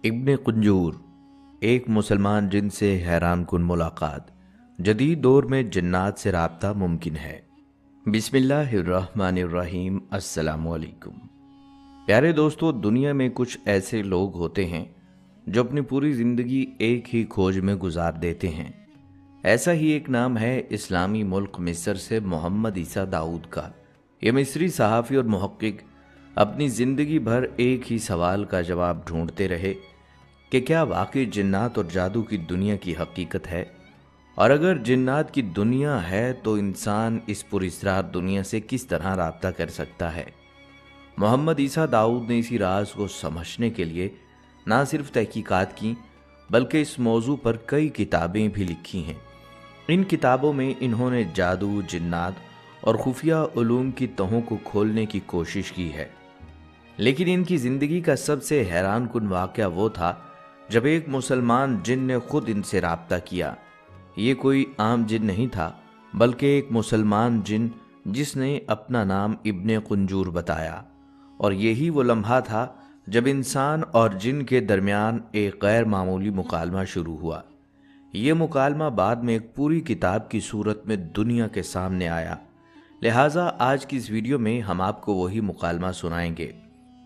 इब्ने कुंजूर, एक मुसलमान जिन से हैरान कुन मुलाकात। जदीद दौर में जन्नात से राब्ता मुमकिन है। बिस्मिल्लाहिर्रहमानिर्रहीम। अस्सलामुअलैकुम। प्यारे दोस्तों, दुनिया में कुछ ऐसे लोग होते हैं जो अपनी पूरी ज़िंदगी एक ही खोज में गुजार देते हैं। ऐसा ही एक नाम है इस्लामी मुल्क मिस्र से मोहम्मद ईसा दाऊद का। ये मिस्री सहाफ़ी और मुहक्किक अपनी ज़िंदगी भर एक ही सवाल का जवाब ढूंढते रहे कि क्या वाकई जिन्नात और जादू की दुनिया की हकीकत है, और अगर जिन्नात की दुनिया है तो इंसान इस पुरअसरार दुनिया से किस तरह राब्ता कर सकता है। मोहम्मद ईसा दाऊद ने इसी राज को समझने के लिए ना सिर्फ तहकीकात की बल्कि इस मौजू पर कई किताबें भी लिखी हैं। इन किताबों में इन्होंने जादू, जिन्नात और खुफिया उलूम की तहों को खोलने की कोशिश की है। लेकिन इनकी ज़िंदगी का सबसे हैरान कुन वाक़या वो था जब एक मुसलमान जिन ने खुद इनसे राब्ता किया। ये कोई आम जिन नहीं था बल्कि एक मुसलमान जिन जिसने अपना नाम इब्ने कुंजूर बताया। और यही वो लम्हा था जब इंसान और जिन के दरमियान एक गैर मामूली मुकालमा शुरू हुआ। ये मुकालमा बाद में एक पूरी किताब की सूरत में दुनिया के सामने आया। लिहाजा आज की इस वीडियो में हम आपको वही मुकालमा सुनाएंगे,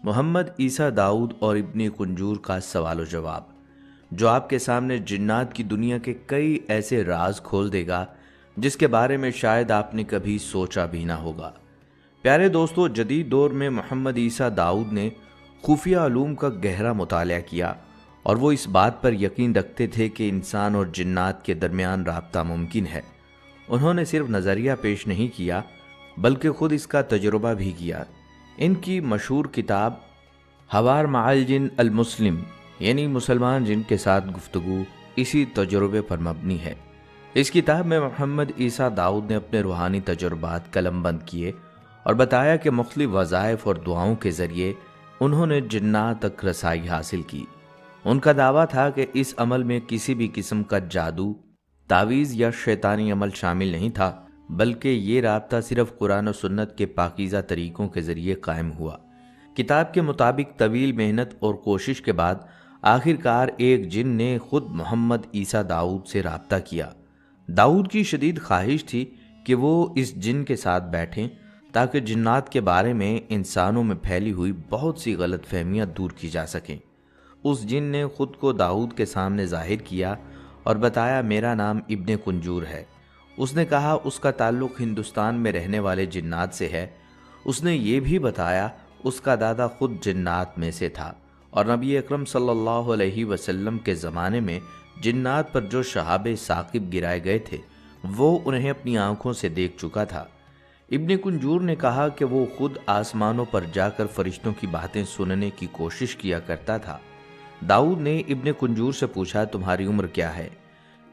मोहम्मद ईसा दाऊद और इब्ने कुंजूर का सवाल जवाब, जो आपके सामने जिन्नात की दुनिया के कई ऐसे राज खोल देगा जिसके बारे में शायद आपने कभी सोचा भी ना होगा। प्यारे दोस्तों, जदीद दौर में मोहम्मद ईसा दाऊद ने खुफिया उलूम का गहरा मुताला किया और वो इस बात पर यकीन रखते थे कि इंसान और जिन्नात के दरमियान राब्ता मुमकिन है। उन्होंने सिर्फ नज़रिया पेश नहीं किया बल्कि खुद इसका तजुर्बा भी किया। इनकी मशहूर किताब हवार मअल जिन अल मुस्लिम, यानी मुसलमान जिन के साथ गुफ्तगू, इसी तजुर्बे पर मबनी है। इस किताब में मोहम्मद ईसा दाऊद ने अपने रूहानी तजुर्बात कलमबंद किए और बताया कि मुख्तलिफ वज़ाइफ और दुआओं के ज़रिए उन्होंने जिन्नात तक रसाई हासिल की। उनका दावा था कि इस अमल में किसी भी किस्म का जादू, तावीज़ या शैतानी अमल शामिल नहीं था, बल्कि ये राब्ता सिर्फ कुरान और सुन्नत के पाकीज़ा तरीक़ों के ज़रिए कायम हुआ। किताब के मुताबिक तवील मेहनत और कोशिश के बाद आखिरकार एक जिन ने खुद मोहम्मद ईसा दाऊद से राब्ता किया। दाऊद की शदीद ख्वाहिश थी कि वो इस जिन के साथ बैठें ताकि जिन्नात के बारे में इंसानों में फैली हुई बहुत सी गलत फहमियाँ दूर की जा सकें। उस जिन ने खुद को दाऊद के सामने जाहिर किया और बताया, मेरा नाम इब्ने कुंजूर है। उसने कहा उसका ताल्लुक़ हिंदुस्तान में रहने वाले जिन्नात से है। उसने ये भी बताया उसका दादा खुद जिन्नात में से था और नबी अकरम सल्लल्लाहु अलैहि वसल्लम के ज़माने में जिन्नात पर जो शहाबे साकिब गिराए गए थे वो उन्हें अपनी आंखों से देख चुका था। इब्ने कुंजूर ने कहा कि वो खुद आसमानों पर जाकर फरिश्तों की बातें सुनने की कोशिश किया करता था। दाऊद ने इब्ने कुंजूर से पूछा, तुम्हारी उम्र क्या है?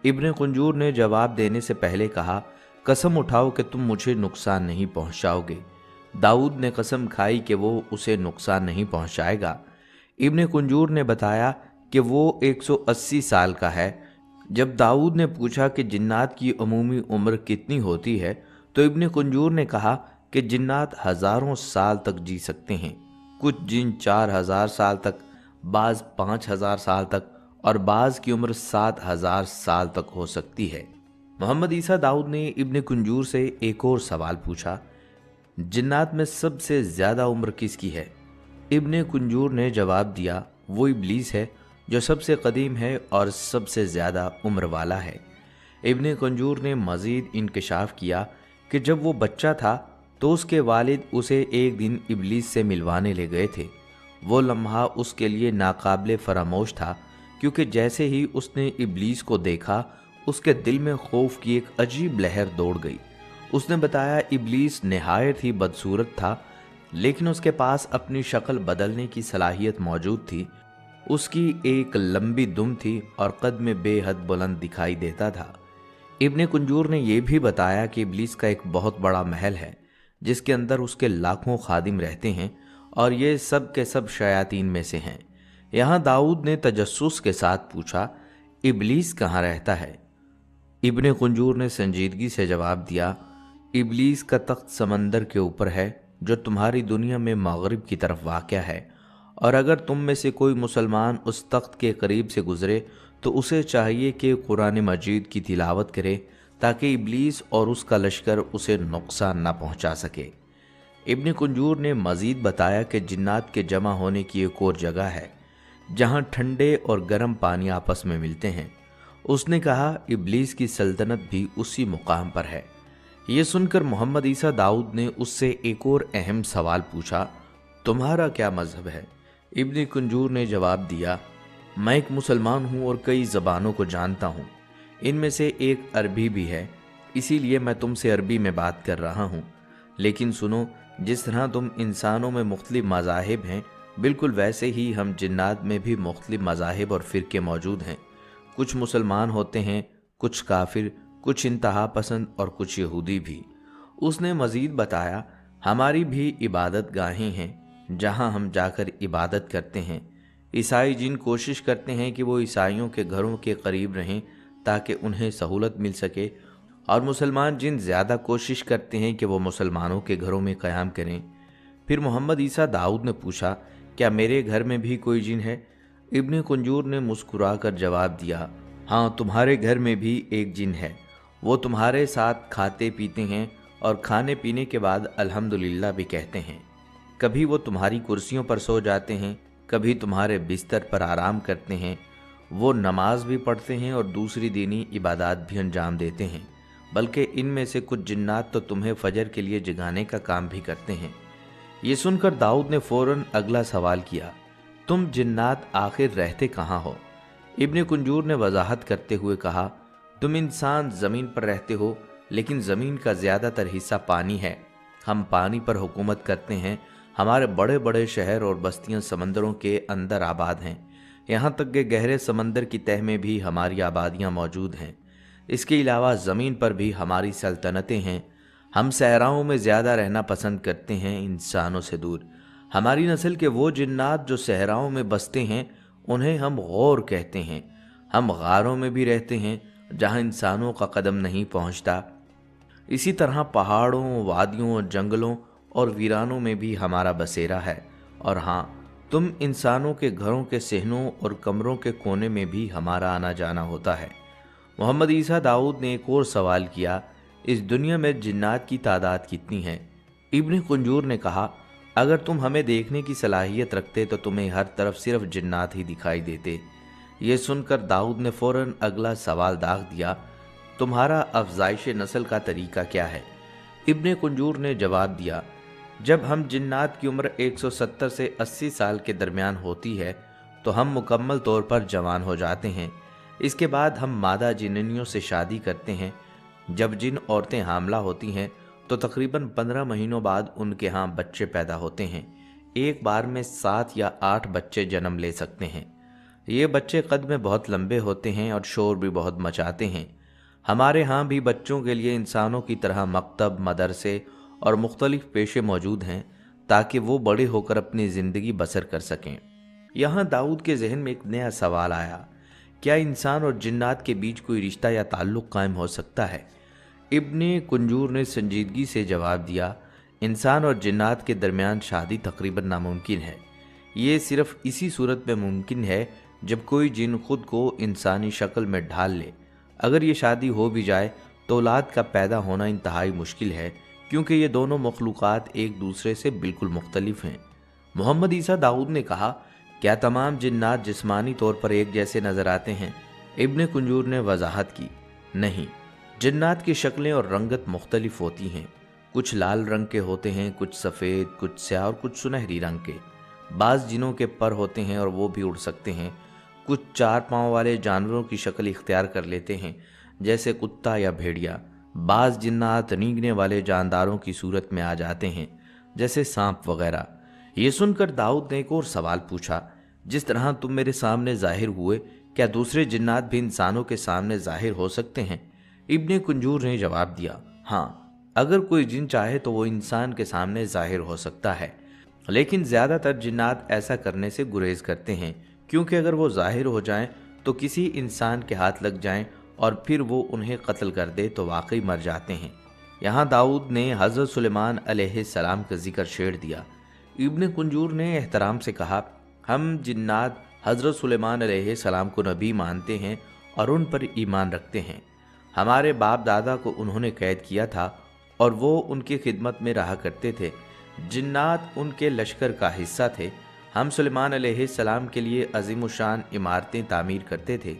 इब्ने कुंजूर ने जवाब देने से पहले कहा, कसम उठाओ कि तुम मुझे नुकसान नहीं पहुंचाओगे। दाऊद ने कसम खाई कि वो उसे नुकसान नहीं पहुंचाएगा। इब्ने कुंजूर ने बताया कि वो 180 साल का है। जब दाऊद ने पूछा कि जिन्नात की अमूमी उम्र कितनी होती है तो इब्ने कुंजूर ने कहा कि जिन्नात हज़ारों साल तक जी सकते हैं। कुछ जिन 4000 साल तक, बाज़ 5000 साल तक और बाज़ की उम्र 7000 साल तक हो सकती है। मोहम्मद ईसा दाऊद ने इब्ने कुंजूर से एक और सवाल पूछा, जिन्नात में सबसे ज़्यादा उम्र किसकी है? इब्ने कुंजूर ने जवाब दिया, वो इब्लीस है जो सबसे कदीम है और सबसे ज़्यादा उम्र वाला है। इब्ने कुंजूर ने मज़ीद इंकशाफ किया कि जब वो बच्चा था तो उसके वालिद उसे एक दिन इब्लीस से मिलवाने ले गए थे। वो लम्हा उसके लिए नाकाबिले फरामोश था, क्योंकि जैसे ही उसने इब्लीस को देखा उसके दिल में खौफ की एक अजीब लहर दौड़ गई। उसने बताया, इब्लीस नहायत ही बदसूरत था, लेकिन उसके पास अपनी शक्ल बदलने की सलाहियत मौजूद थी। उसकी एक लंबी दुम थी और कद में बेहद बुलंद दिखाई देता था। इब्ने कुंजूर ने यह भी बताया कि इब्लीस का एक बहुत बड़ा महल है जिसके अंदर उसके लाखों खादिम रहते हैं और ये सब के सब शयातीन में से हैं। यहाँ दाऊद ने तजस्सुस के साथ पूछा, इब्लीस कहाँ रहता है? इब्ने कुंजूर ने संजीदगी से जवाब दिया, इब्लीस का तख्त समंदर के ऊपर है जो तुम्हारी दुनिया में मगरिब की तरफ वाक़या है, اور اگر تم میں سے کوئی مسلمان اس تخت کے قریب سے گزرے تو اسے چاہیے کہ قرآن مجید کی تلاوت کرے تاکہ ابلیس اور اس کا لشکر اسے نقصان نہ پہنچا سکے۔ ابن کنجور نے مزید بتایا کہ جنات کے جمع ہونے کی ایک اور جگہ ہے جہاں ٹھنڈے اور گرم پانی آپس میں ملتے ہیں۔ اس نے کہا ابلیس کی سلطنت بھی اسی مقام پر ہے۔ یہ سن کر محمد عیسیٰ داؤد نے اس سے ایک اور اہم سوال پوچھا، تمہارا کیا مذہب ہے؟ ابن کنجور نے جواب دیا، میں ایک مسلمان ہوں اور کئی زبانوں کو جانتا ہوں، ان میں سے ایک عربی بھی ہے، اسی لیے میں تم سے عربی میں بات کر رہا ہوں۔ لیکن سنو، جس طرح تم انسانوں میں مختلف مذاہب ہیں، بالکل ویسے ہی ہم جنات میں بھی مختلف مذاہب اور فرقے موجود ہیں۔ کچھ مسلمان ہوتے ہیں، کچھ کافر، کچھ انتہا پسند اور کچھ یہودی بھی۔ اس نے مزید بتایا، ہماری بھی عبادت گاہیں ہیں جہاں ہم جا کر عبادت کرتے ہیں۔ عیسائی جن کوشش کرتے ہیں کہ وہ عیسائیوں کے گھروں کے قریب رہیں تاکہ انہیں سہولت مل سکے، اور مسلمان جن زیادہ کوشش کرتے ہیں کہ وہ مسلمانوں کے گھروں میں قیام کریں۔ پھر محمد عیسیٰ داؤد نے پوچھا، کیا میرے گھر میں بھی کوئی جن ہے؟ ابن کنجور نے مسکرا کر جواب دیا، ہاں، تمہارے گھر میں بھی ایک جن ہے، وہ تمہارے ساتھ کھاتے پیتے ہیں اور کھانے پینے کے بعد الحمدللہ بھی کہتے ہیں۔ کبھی وہ تمہاری کرسیوں پر سو جاتے ہیں، کبھی تمہارے بستر پر آرام کرتے ہیں۔ وہ نماز بھی پڑھتے ہیں اور دوسری دینی عبادات بھی انجام دیتے ہیں، بلکہ ان میں سے کچھ جنات تو تمہیں فجر کے لیے جگانے کا کام بھی کرتے ہیں۔ یہ سن کر داؤد نے فوراً اگلا سوال کیا، تم جنات آخر رہتے کہاں ہو؟ ابن کنجور نے وضاحت کرتے ہوئے کہا، تم انسان زمین پر رہتے ہو، لیکن زمین کا زیادہ تر حصہ پانی ہے، ہم پانی پر حکومت کرتے ہیں، ہمارے بڑے بڑے شہر اور بستیاں سمندروں کے اندر آباد ہیں، یہاں تک کہ گہرے سمندر کی تہہ میں بھی ہماری آبادیاں موجود ہیں۔ اس کے علاوہ زمین پر بھی ہماری سلطنتیں ہیں۔ ہم صحراؤں میں زیادہ رہنا پسند کرتے ہیں، انسانوں سے دور۔ ہماری نسل کے وہ جنات جو صحراؤں میں بستے ہیں انہیں ہم غور کہتے ہیں۔ ہم غاروں میں بھی رہتے ہیں جہاں انسانوں کا قدم نہیں پہنچتا۔ اسی طرح پہاڑوں، وادیوں، جنگلوں اور ویرانوں میں بھی ہمارا بسیرا ہے۔ اور ہاں، تم انسانوں کے گھروں کے صحنوں اور کمروں کے کونے میں بھی ہمارا آنا جانا ہوتا ہے۔ محمد عیسیٰ داؤد نے ایک اور سوال کیا، اس دنیا میں جنات کی تعداد کتنی ہے؟ ابن کنجور نے کہا، اگر تم ہمیں دیکھنے کی صلاحیت رکھتے تو تمہیں ہر طرف صرف جنات ہی دکھائی دیتے۔ یہ سن کر داؤد نے فوراً اگلا سوال داغ دیا، تمہارا افزائش نسل کا طریقہ کیا ہے؟ ابن کنجور نے جواب دیا، جب ہم جنات کی عمر 170 سے 80 سال کے درمیان ہوتی ہے تو ہم مکمل طور پر جوان ہو جاتے ہیں۔ اس کے بعد ہم مادہ جننیوں سے شادی کرتے ہیں۔ جب جن عورتیں حاملہ ہوتی ہیں تو تقریباً 15 مہینوں بعد ان کے ہاں بچے پیدا ہوتے ہیں۔ ایک بار میں 7 یا 8 بچے جنم لے سکتے ہیں۔ یہ بچے قد میں بہت لمبے ہوتے ہیں اور شور بھی بہت مچاتے ہیں۔ ہمارے ہاں بھی بچوں کے لیے انسانوں کی طرح مکتب، مدرسے اور مختلف پیشے موجود ہیں تاکہ وہ بڑے ہو کر اپنی زندگی بسر کر سکیں۔ یہاں داؤد کے ذہن میں ایک نیا سوال آیا، کیا انسان اور جنات کے بیچ کوئی رشتہ یا تعلق قائم ہو سکتا ہے؟ ابن کنجور نے سنجیدگی سے جواب دیا، انسان اور جنات کے درمیان شادی تقریباً ناممکن ہے۔ یہ صرف اسی صورت میں ممکن ہے جب کوئی جن خود کو انسانی شکل میں ڈھال لے۔ اگر یہ شادی ہو بھی جائے تو اولاد کا پیدا ہونا انتہائی مشکل ہے، کیونکہ یہ دونوں مخلوقات ایک دوسرے سے بالکل مختلف ہیں۔ محمد عیسیٰ داؤد نے کہا، کیا تمام جنات جسمانی طور پر ایک جیسے نظر آتے ہیں؟ ابن کنجور نے وضاحت کی، نہیں، جنات کی شکلیں اور رنگت مختلف ہوتی ہیں۔ کچھ لال رنگ کے ہوتے ہیں، کچھ سفید، کچھ سیاہ اور کچھ سنہری رنگ کے۔ بعض جنوں کے پر ہوتے ہیں اور وہ بھی اڑ سکتے ہیں۔ کچھ 4 پاؤں والے جانوروں کی شکل اختیار کر لیتے ہیں، جیسے کتا یا بھیڑیا۔ بعض جنات رینگنے والے جانداروں کی صورت میں آ جاتے ہیں، جیسے سانپ وغیرہ۔ یہ سن کر داؤد نے ایک اور سوال پوچھا، جس طرح تم میرے سامنے ظاہر ہوئے، کیا دوسرے جنات بھی انسانوں کے سامنے ظاہر ہو سکتے ہیں؟ ابن کنجور نے جواب دیا، ہاں، اگر کوئی جن چاہے تو وہ انسان کے سامنے ظاہر ہو سکتا ہے، لیکن زیادہ تر جنات ایسا کرنے سے گریز کرتے ہیں، کیونکہ اگر وہ ظاہر ہو جائیں تو کسی انسان کے ہاتھ لگ جائیں اور پھر وہ انہیں قتل کر دے تو واقعی مر جاتے ہیں۔ یہاں داؤد نے حضرت سلیمان علیہ السلام کا ذکر چھیڑ دیا۔ ابن کنجور نے احترام سے کہا، ہم جنات حضرت سلیمان علیہ السلام کو نبی مانتے ہیں اور ان پر ایمان رکھتے ہیں۔ ہمارے باپ دادا کو انہوں نے قید کیا تھا اور وہ ان کی خدمت میں رہا کرتے تھے۔ جنات ان کے لشکر کا حصہ تھے۔ ہم سلیمان علیہ السلام کے لیے عظیم الشان عمارتیں تعمیر کرتے تھے۔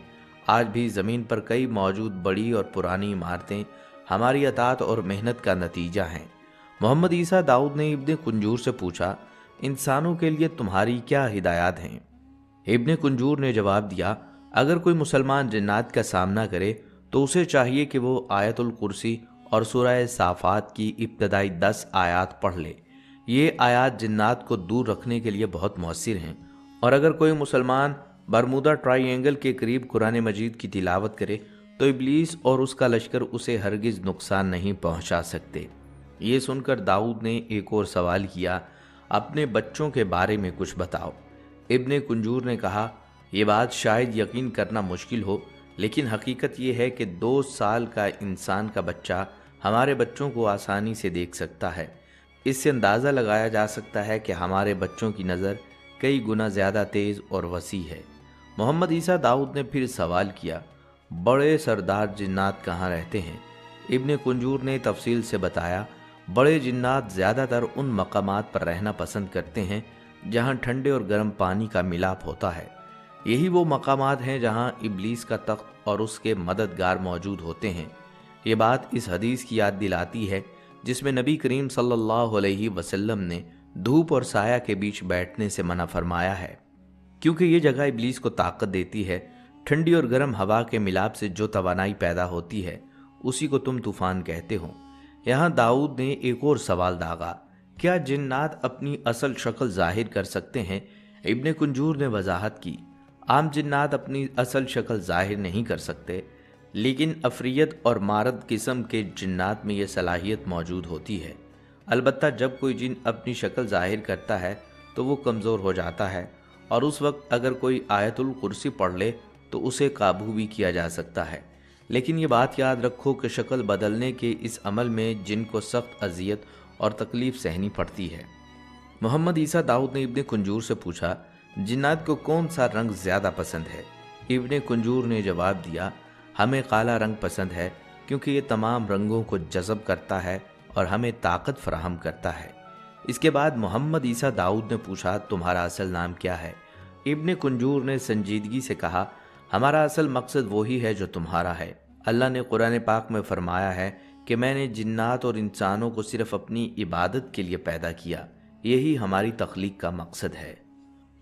آج بھی زمین پر کئی موجود بڑی اور پرانی عمارتیں ہماری اطاعت اور محنت کا نتیجہ ہیں۔ محمد عیسیٰ داؤد نے ابن کنجور سے پوچھا، انسانوں کے لیے تمہاری کیا ہدایات ہیں؟ ابن کنجور نے جواب دیا، اگر کوئی مسلمان جنات کا سامنا کرے تو اسے چاہیے کہ وہ آیت الکرسی اور سورہ صافات کی ابتدائی 10 آیات پڑھ لے۔ یہ آیات جنات کو دور رکھنے کے لیے بہت مؤثر ہیں، اور اگر کوئی مسلمان برمودا ٹرائی اینگل کے قریب قرآن مجید کی تلاوت کرے تو ابلیس اور اس کا لشکر اسے ہرگز نقصان نہیں پہنچا سکتے۔ یہ سن کر داؤد نے ایک اور سوال کیا، اپنے بچوں کے بارے میں کچھ بتاؤ۔ ابن کنجور نے کہا، یہ بات شاید یقین کرنا مشکل ہو، لیکن حقیقت یہ ہے کہ 2 سال کا انسان کا بچہ ہمارے بچوں کو آسانی سے دیکھ سکتا ہے۔ اس سے اندازہ لگایا جا سکتا ہے کہ ہمارے بچوں کی نظر کئی گنا زیادہ تیز اور وسیع ہے۔ محمد عیسیٰ داؤد نے پھر سوال کیا، بڑے سردار جنات کہاں رہتے ہیں؟ ابن کنجور نے تفصیل سے بتایا، بڑے جنات زیادہ تر ان مقامات پر رہنا پسند کرتے ہیں جہاں ٹھنڈے اور گرم پانی کا ملاپ ہوتا ہے۔ یہی وہ مقامات ہیں جہاں ابلیس کا تخت اور اس کے مددگار موجود ہوتے ہیں۔ یہ بات اس حدیث کی یاد دلاتی ہے جس میں نبی کریم صلی اللہ علیہ وسلم نے دھوپ اور سایہ کے بیچ بیٹھنے سے منع فرمایا ہے، کیونکہ یہ جگہ ابلیس کو طاقت دیتی ہے۔ ٹھنڈی اور گرم ہوا کے ملاپ سے جو توانائی پیدا ہوتی ہے اسی کو تم طوفان کہتے ہو۔ یہاں داؤد نے ایک اور سوال داغا، کیا جنات اپنی اصل شکل ظاہر کر سکتے ہیں؟ ابن کنجور نے وضاحت کی، عام جنات اپنی اصل شکل ظاہر نہیں کر سکتے، لیکن عفریت اور مارد قسم کے جنات میں یہ صلاحیت موجود ہوتی ہے۔ البتہ جب کوئی جن اپنی شکل ظاہر کرتا ہے تو وہ کمزور ہو جاتا ہے، اور اس وقت اگر کوئی آیت الکرسی پڑھ لے تو اسے قابو بھی کیا جا سکتا ہے۔ لیکن یہ بات یاد رکھو کہ شکل بدلنے کے اس عمل میں جن کو سخت اذیت اور تکلیف سہنی پڑتی ہے۔ محمد عیسیٰ داؤد نے ابن کنجور سے پوچھا، جنات کو کون سا رنگ زیادہ پسند ہے؟ ابن کنجور نے جواب دیا، ہمیں کالا رنگ پسند ہے، کیونکہ یہ تمام رنگوں کو جذب کرتا ہے اور ہمیں طاقت فراہم کرتا ہے۔ اس کے بعد محمد عیسیٰ داؤد نے پوچھا، تمہارا اصل نام کیا ہے؟ ابن کنجور نے سنجیدگی سے کہا، ہمارا اصل مقصد وہی ہے جو تمہارا ہے۔ اللہ نے قرآن پاک میں فرمایا ہے کہ میں نے جنات اور انسانوں کو صرف اپنی عبادت کے لیے پیدا کیا، یہی ہماری تخلیق کا مقصد ہے۔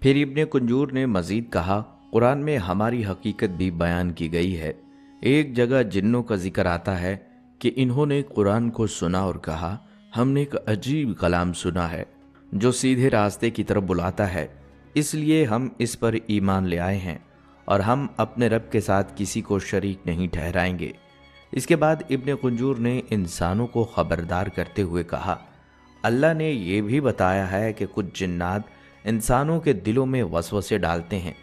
پھر ابن کنجور نے مزید کہا، قرآن میں ہماری حقیقت بھی بیان کی گئی ہے۔ ایک جگہ جنوں کا ذکر آتا ہے کہ انہوں نے قرآن کو سنا اور کہا، ہم نے ایک عجیب کلام سنا ہے جو سیدھے راستے کی طرف بلاتا ہے، اس لیے ہم اس پر ایمان لے آئے ہیں اور ہم اپنے رب کے ساتھ کسی کو شریک نہیں ٹھہرائیں گے۔ اس کے بعد ابن کنجور نے انسانوں کو خبردار کرتے ہوئے کہا، اللہ نے یہ بھی بتایا ہے کہ کچھ جنات انسانوں کے دلوں میں وسوسے ڈالتے ہیں،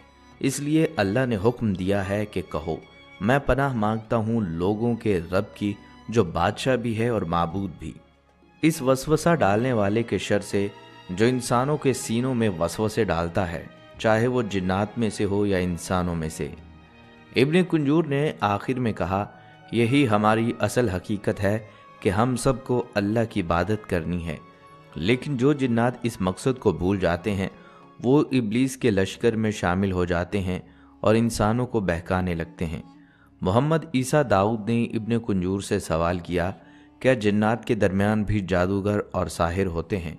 اس لیے اللہ نے حکم دیا ہے کہ کہو، میں پناہ مانگتا ہوں لوگوں کے رب کی جو بادشاہ بھی ہے اور معبود بھی، اس وسوسہ ڈالنے والے کے شر سے جو انسانوں کے سینوں میں وسوسے ڈالتا ہے، چاہے وہ جنات میں سے ہو یا انسانوں میں سے۔ ابن کنجور نے آخر میں کہا، یہی ہماری اصل حقیقت ہے کہ ہم سب کو اللہ کی عبادت کرنی ہے، لیکن جو جنات اس مقصد کو بھول جاتے ہیں وہ ابلیس کے لشکر میں شامل ہو جاتے ہیں اور انسانوں کو بہکانے لگتے ہیں۔ محمد عیسیٰ داؤد نے ابن کنجور سے سوال کیا، کیا جنات کے درمیان بھی جادوگر اور ساحر ہوتے ہیں؟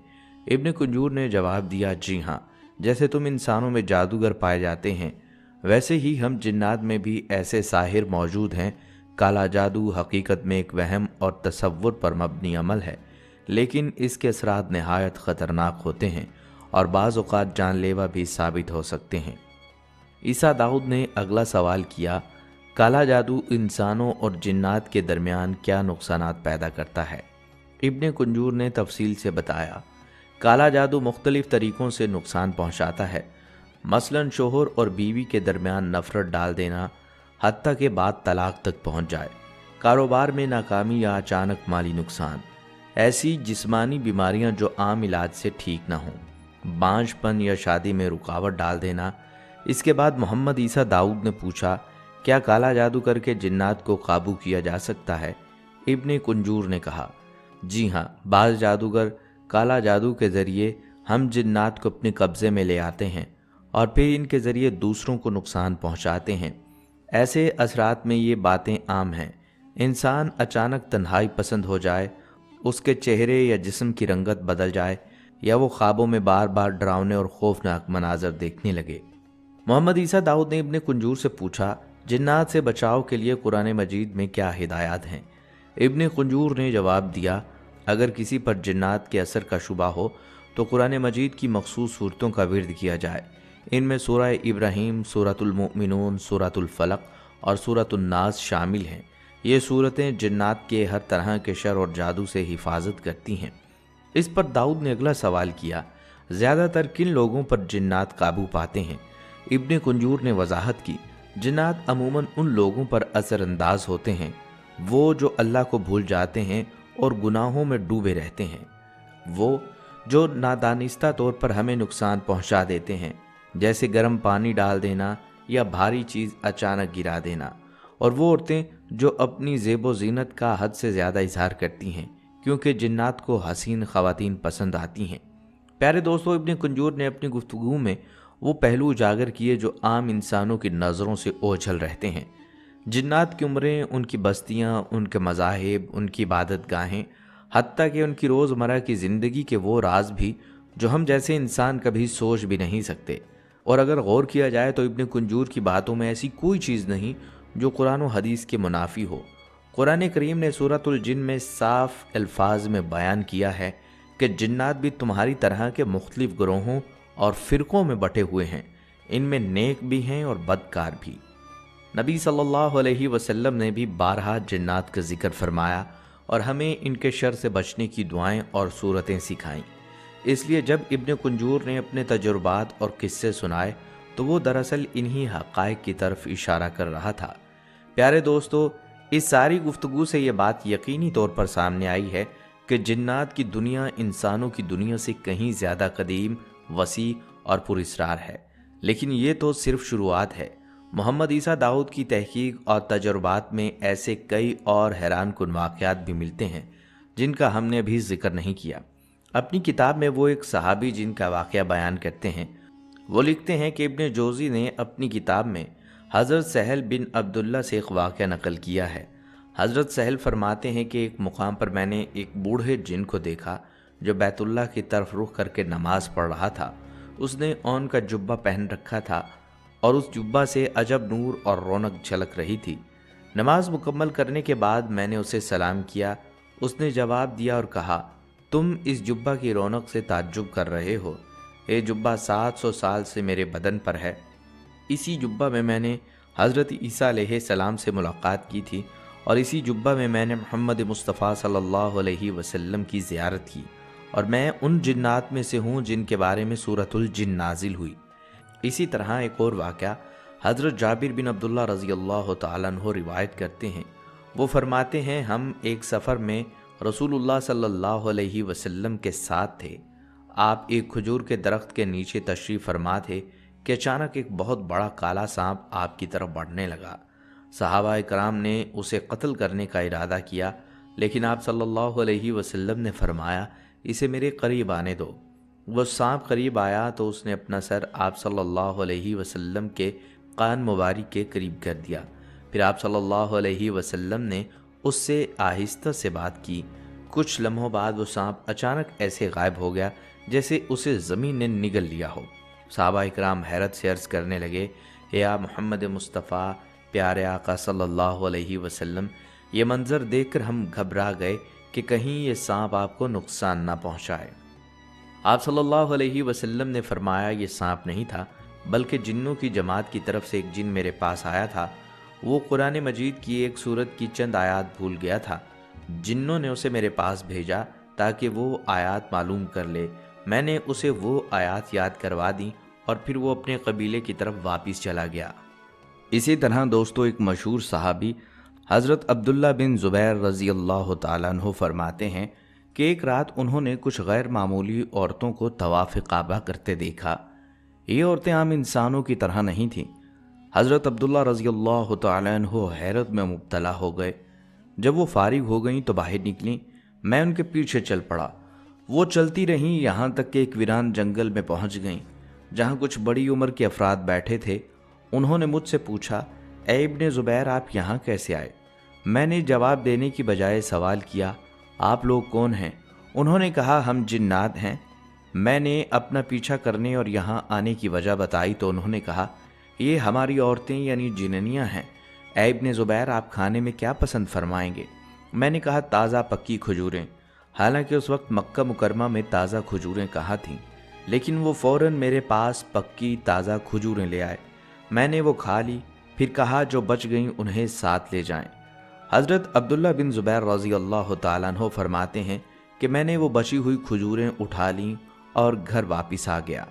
ابن کنجور نے جواب دیا، جی ہاں، جیسے تم انسانوں میں جادوگر پائے جاتے ہیں ویسے ہی ہم جنات میں بھی ایسے ساحر موجود ہیں۔ کالا جادو حقیقت میں ایک وہم اور تصور پر مبنی عمل ہے، لیکن اس کے اثرات نہایت خطرناک ہوتے ہیں اور بعض اوقات جان لیوا بھی ثابت ہو سکتے ہیں۔ عیسیٰ داؤد نے اگلا سوال کیا، کالا جادو انسانوں اور جنات کے درمیان کیا نقصانات پیدا کرتا ہے؟ ابن کنجور نے تفصیل سے بتایا، کالا جادو مختلف طریقوں سے نقصان پہنچاتا ہے، مثلاً شوہر اور بیوی کے درمیان نفرت ڈال دینا، حتیٰ کہ بعد طلاق تک پہنچ جائے، کاروبار میں ناکامی یا اچانک مالی نقصان، ایسی جسمانی بیماریاں جو عام علاج سے ٹھیک نہ ہوں، बांझपन या शादी में रुकावट डाल देना। इसके बाद मोहम्मद ईसा दाऊद ने पूछा, क्या काला जादू करके जिन्नात को काबू किया जा सकता है? इब्ने कुंजूर ने कहा, जी हाँ, बाज़ जादूगर काला जादू के ज़रिए हम जिन्नात को अपने कब्ज़े में ले आते हैं और फिर इनके ज़रिए दूसरों को नुकसान पहुंचाते हैं। ऐसे असरात में ये बातें आम हैं। इंसान अचानक तन्हाई पसंद हो जाए, उसके चेहरे या जिस्म की रंगत बदल जाए, या वो ख्वाबों में बार बार डरावने और खौफनाक मनाजर देखने लगे। मोहम्मद ईसा दाऊद ने इब्ने कुंजूर से पूछा, जिन्नात से बचाव के लिए कुरान मजीद में क्या हिदायत हैं? इब्ने कुंजूर ने जवाब दिया, अगर किसी पर जिन्नात के असर का शुबा हो तो कुरान मजीद की मखसूस सूरतों का विर्द किया जाए। इनमें सूरह इब्राहीम, सूरतुल मोमिनून, सूरतुल फलक और सूरतुल नास शामिल हैं। ये सूरतें जिन्नात के हर तरह के शर और जादू से हिफाजत करती हैं। इस पर दाऊद ने अगला सवाल किया, ज़्यादातर किन लोगों पर जिन्नात काबू पाते हैं? इब्ने कुंजूर ने वजाहत की, जिन्नात अमूमन उन लोगों पर असरअंदाज होते हैं वो जो अल्लाह को भूल जाते हैं और गुनाहों में डूबे रहते हैं, वो जो नादानिस्ता तौर पर हमें नुकसान पहुंचा देते हैं, जैसे गर्म पानी डाल देना या भारी चीज़ अचानक गिरा देना, और वो औरतें जो अपनी ज़ेबो ज़ीनत का हद से ज़्यादा इजहार करती हैं क्योंकि जिन्नात को हसीन ख़वातीन पसंद आती हैं। प्यारे दोस्तों, इब्ने कुंजूर ने अपनी गुफ्तगू में वो पहलू उजागर किए जो आम इंसानों की नज़रों से ओझल रहते हैं। जिन्नात की उम्रें, उनकी बस्तियाँ, उनके मज़ाहिब, उनकी इबादत गाहें, हत्ता कि उनकी रोज़मर्रा की ज़िंदगी के वो राज भी जो हम जैसे इंसान कभी सोच भी नहीं सकते। और अगर गौर किया जाए तो इब्ने कुंजूर की बातों में ऐसी कोई चीज़ नहीं जो कुरान और हदीस के मुनाफी हो। कुरान करीम ने सूरतुल जिन में साफ अल्फाज में बयान किया है कि जिन्नात भी तुम्हारी तरह के मुख्तलिफ ग्रोहों और फ़िरक़ों में बटे हुए हैं, इनमें नेक भी हैं और बदकार भी। नबी सल्लल्लाहु अलैहि वसल्लम ने भी बारहा जिन्नात का जिक्र फरमाया और हमें इनके शर से बचने की दुआएं और सूरतें सिखाईं। इसलिए जब इब्ने कुंजूर ने अपने तजुर्बात और किस्से सुनाए तो वो दरअसल इन्हीं हक़ाइक़ की तरफ इशारा कर रहा था। प्यारे दोस्तों, इस सारी गुफ्तगू से ये बात यकीनी तौर पर सामने आई है कि जिन्नात की दुनिया इंसानों की दुनिया से कहीं ज़्यादा कदीम, वसी और पुरअसरार है। लेकिन ये तो सिर्फ शुरुआत है। मोहम्मद ईसा दाऊद की तहकीक और तजुर्बात में ऐसे कई और हैरान कुन वाक़यात भी मिलते हैं जिनका हमने अभी जिक्र नहीं किया। अपनी किताब में वो एक सहाबी जिनका वाक़या बयान करते हैं। वो लिखते हैं कि इब्ने जोज़ी ने अपनी किताब में हज़रत सहल बिन अब्दुल्ला से एक वाक़या नकल किया है। हज़रत सहल फरमाते हैं कि एक मुकाम पर मैंने एक बूढ़े जिन को देखा जो बैतुल्लाह की तरफ रुख करके नमाज पढ़ रहा था। उसने ओन का जुब्बा पहन रखा था और उस जुब्बा से अजब नूर और रौनक झलक रही थी। नमाज मुकम्मल करने के बाद मैंने उसे सलाम किया। उसने जवाब दिया और कहा, तुम इस जुब्बा की रौनक से ताज्जुब कर रहे हो। ये जुब्बा 700 साल से मेरे बदन पर है। इसी जुब्बा में मैंने हज़रत ईसा अलैहिस्सलाम से मुलाकात की थी और इसी जुब्बा में मैंने मोहम्मद मुस्तफ़ा सल्लल्लाहु अलैहि वसल्लम की ज़ियारत की, और मैं उन जिन्नात में से हूँ जिनके बारे में सूरतुल जिन नाजिल हुई। इसी तरह एक और वाक़या हज़रत जाबिर बिन अब्दुल्ला रज़ी अल्लाह तआला अन्हु रिवायत करते हैं। वो फरमाते हैं, हम एक सफ़र में रसूलुल्लाह सल्लल्लाहु अलैहि वसल्लम के साथ थे। आप एक खजूर के दरख्त के नीचे तशरीफ़ फरमा थे कि अचानक एक बहुत बड़ा काला सांप आपकी तरफ बढ़ने लगा। सहाबा कराम ने उसे कत्ल करने का इरादा किया, लेकिन आप सल्लल्लाहु अलैहि वसल्लम ने फरमाया, इसे मेरे करीब आने दो। वह सांप करीब आया तो उसने अपना सर आप सल्लल्लाहु अलैहि वसल्लम के कान मुबारक के करीब कर दिया। फिर आप सल्लल्लाहु अलैहि वसल्लम ने उससे आहिस्ता से बात की। कुछ लम्हों बाद वो सांप अचानक ऐसे गायब हो गया जैसे उसे ज़मीन ने निगल लिया हो। सहाबा इकराम हैरत से अर्ज़ करने लगे, या मोहम्मद मुस्तफ़ा प्यारे आका सल्लल्लाहु अलैहि वसल्लम, ये मंज़र देखकर हम घबरा गए कि कहीं ये सांप आपको नुकसान ना पहुँचाए। आप सल्लल्लाहु अलैहि वसल्लम ने फरमाया, ये सांप नहीं था बल्कि जिन्नों की जमात की तरफ से एक जिन मेरे पास आया था। वो कुरान मजीद की एक सूरत की चंद आयात भूल गया था। जिन्नों ने उसे मेरे पास भेजा ताकि वो आयात मालूम कर ले। मैंने उसे वो आयात याद करवा दी और फिर वो अपने कबीले की तरफ वापस चला गया। इसी तरह दोस्तों, एक मशहूर सहाबी हज़रत अब्दुल्ला बिन ज़ुबैर रज़ी अल्लाह तआला अन्हु फरमाते हैं کہ ایک रात उन्होंने कुछ गैर मामूली औरतों को तवाफ़ काबा करते देखा। ये औरतें आम इंसानों की तरह नहीं थीं। हज़रत अब्दुल्ला रज़ी अल्लाह तआला अन्हु हैरत में मुब्तला हो गए। जब वो फारिग हो गईं तो बाहर निकलीं। मैं उनके पीछे चल पड़ा। वो चलती रहीं यहाँ तक कि एक वीरान जंगल में पहुँच गईं, जहाँ कुछ बड़ी उम्र के अफराद बैठे थे। उन्होंने मुझसे पूछा, ए इब्ने ज़ुबैर, आप यहाँ कैसे आए? मैंने जवाब देने की बजाय सवाल किया, आप लोग कौन हैं? उन्होंने कहा, हम जिन्नात हैं। मैंने अपना पीछा करने और यहाँ आने की वजह बताई तो उन्होंने कहा, ये हमारी औरतें यानी जिन्नियाँ हैं। ए इब्ने ज़ुबैर, आप खाने में क्या पसंद फरमाएंगे? मैंने कहा, ताज़ा पक्की खजूरें। हालांकि उस वक्त मक्का मुकरमा में ताज़ा खजूरें कहाँ थीं, लेकिन वो फ़ौरन मेरे पास पक्की ताज़ा खजूरें ले आए। मैंने वो खा ली, फिर कहा जो बच गईं उन्हें साथ ले जाएं। हज़रत अब्दुल्ला बिन ज़ुबैर रज़ी अल्लाह तआला अन्हु फरमाते हैं कि मैंने वो बची हुई खजूरें उठा लीं और घर वापस आ गया।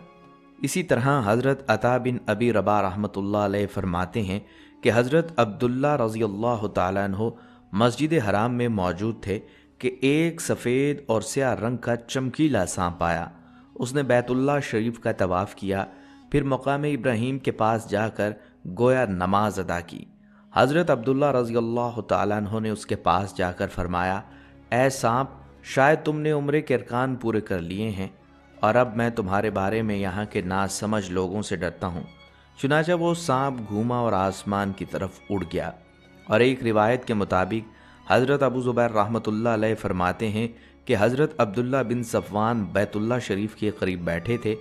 इसी तरह हज़रत अता बिन अबी रबा रहमतुल्लाह अलैह फरमाते हैं कि हज़रत अब्दुल्ला रज़ी अल्लाह तआला अन्हु मस्जिद हराम में मौजूद थे कि एक सफ़ेद और स्याह रंग का चमकीला सांप आया। उसने बैतुल्लाह शरीफ का तवाफ़ किया, फिर मकाम इब्राहीम के पास जाकर गोया नमाज अदा की। हज़रत अब्दुल्ला रज़ी अल्लाह तआला अन्हु ने उसके पास जाकर फरमाया, ऐ सांप, शायद तुमने उम्रे के अरकान पूरे कर लिए हैं और अब मैं तुम्हारे बारे में यहाँ के नासमझ लोगों से डरता हूँ। चुनांचे वो सांप घूमा और आसमान की तरफ उड़ गया। और एक रिवायत के मुताबिक हज़रत अबू ज़ुबैर रहमतुल्लाह अलैह फरमाते हैं कि हज़रत अब्दुल्ला बिन सफ़वान बैतुल्लाह शरीफ के करीब बैठे थे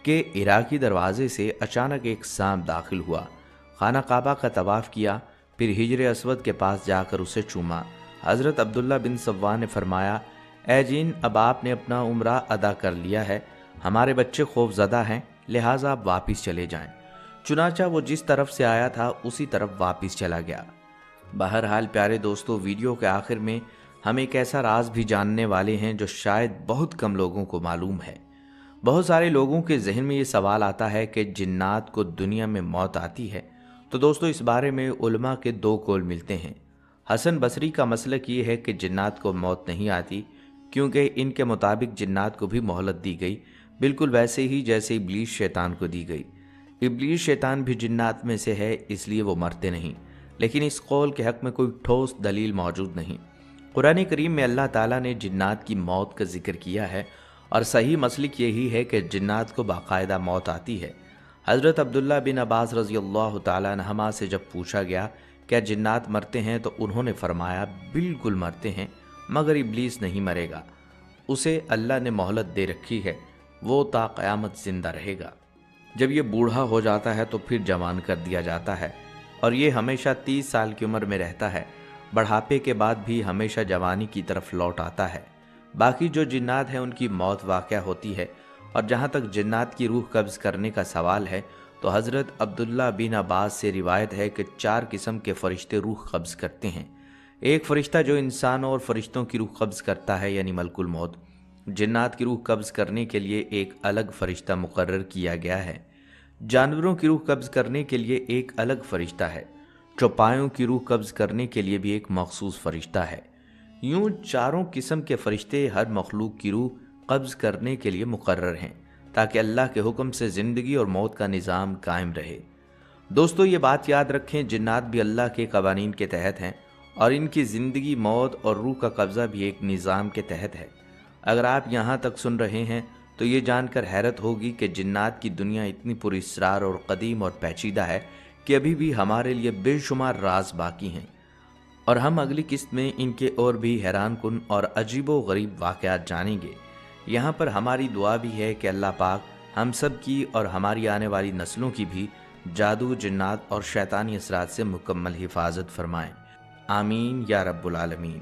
कि इराकी दरवाजे से अचानक एक सांप दाखिल हुआ। खाना काबा का तवाफ़ किया, फिर हिजर अस्वद के पास जाकर उसे चूमा। हज़रत अब्दुल्ला बिन सफ़वान ने फरमाया, ए जिन, अब आपने अपना उम्रा अदा कर लिया है, हमारे बच्चे खौफज़दा हैं, लिहाजा आप वापस चले जाएं। चुनांचा वो जिस तरफ से आया था उसी तरफ वापस चला गया। बहरहाल प्यारे दोस्तों, वीडियो के आखिर में हम एक ऐसा राज भी जानने वाले हैं जो शायद बहुत कम लोगों को मालूम है। बहुत सारे लोगों के जहन में ये सवाल आता है कि जिन्नात को दुनिया में मौत आती है। तो दोस्तों, इस बारे में उलमा के दो कौल मिलते हैं। हसन बसरी का मसलक ये है कि जिन्नात को मौत नहीं आती, क्योंकि इनके मुताबिक जिन्नात को भी मोहलत दी गई, बिल्कुल वैसे ही जैसे इब्लीस शैतान को दी गई। इब्लीस शैतान भी जिन्नात में से है, इसलिए वो मरते नहीं। लेकिन इस कौल के हक़ में कोई ठोस दलील मौजूद नहीं। कुरान करीम में अल्लाह ताला ने जिन्नात की मौत का जिक्र किया है और सही मसलक यही है कि जिन्नात को बाकायदा मौत आती है। हज़रत अब्दुल्ला बिन अब्बास रज़ी अल्लाह तआला अन्हुमा से जब पूछा गया क्या जिन्नात मरते हैं, तो उन्होंने फरमाया, बिल्कुल मरते हैं, मगर इब्लीस नहीं मरेगा। उसे अल्लाह ने मोहलत दे रखी है, वो ता क़यामत ज़िंदा रहेगा। जब ये बूढ़ा हो जाता है तो फिर जवान कर दिया जाता है और ये हमेशा 30 साल की उम्र में रहता है। बढ़ापे के बाद भी हमेशा जवानी की तरफ लौट आता है। बाकी जो जिन्नात हैं उनकी मौत वाक़या होती है। और जहाँ तक जिन्नात की रूह कब्ज़ करने का सवाल है, तो हज़रत अब्दुल्ला बिन अब्बास से रिवायत है कि 4 किस्म के फ़रिश्ते रूह कब्ज़ करते हैं। एक फ़रिश्ता जो इंसानों और फ़रिश्तों की रूह कब्ज़ करता है, यानी मलकुल मौत। जिन्नात की रूह कब्ज़ करने के लिए एक अलग फ़रिश्ता मुकर्रर किया गया है। जानवरों की रूह कब्ज़ करने के लिए एक अलग फ़रिश्ता है। चौपायों की रूह कब्ज़ करने के लिए भी एक मखसूस फ़रिश्ता है। यूँ चारों किस्म के फ़रिश्ते हर मखलूक की रूह कब्ज़ करने के लिए मुकर्रर हैं, ताकि अल्लाह के हुक्म से ज़िंदगी और मौत का निज़ाम कायम रहे। दोस्तों, ये बात याद रखें, जिन्नात भी अल्लाह के कवानीन के तहत हैं और इनकी ज़िंदगी, मौत और रूह का कब्ज़ा भी एक निज़ाम के तहत है। अगर आप यहाँ तक सुन रहे हैं तो ये जानकर हैरत होगी कि जिन्नात की दुनिया इतनी पुरअसरार और कदीम और पेचीदा है कि अभी भी हमारे लिए बेशुमार राज बाकी हैं और हम अगली किस्त में इनके और भी हैरान कुन और अजीबो गरीब वाक़यात जानेंगे। यहाँ पर हमारी दुआ भी है कि अल्लाह पाक हम सब की और हमारी आने वाली नस्लों की भी जादू, जिन्नात और शैतानी असरात से मुकम्मल हिफाजत फरमाएँ। आमीन या रब्बुल आलमीन।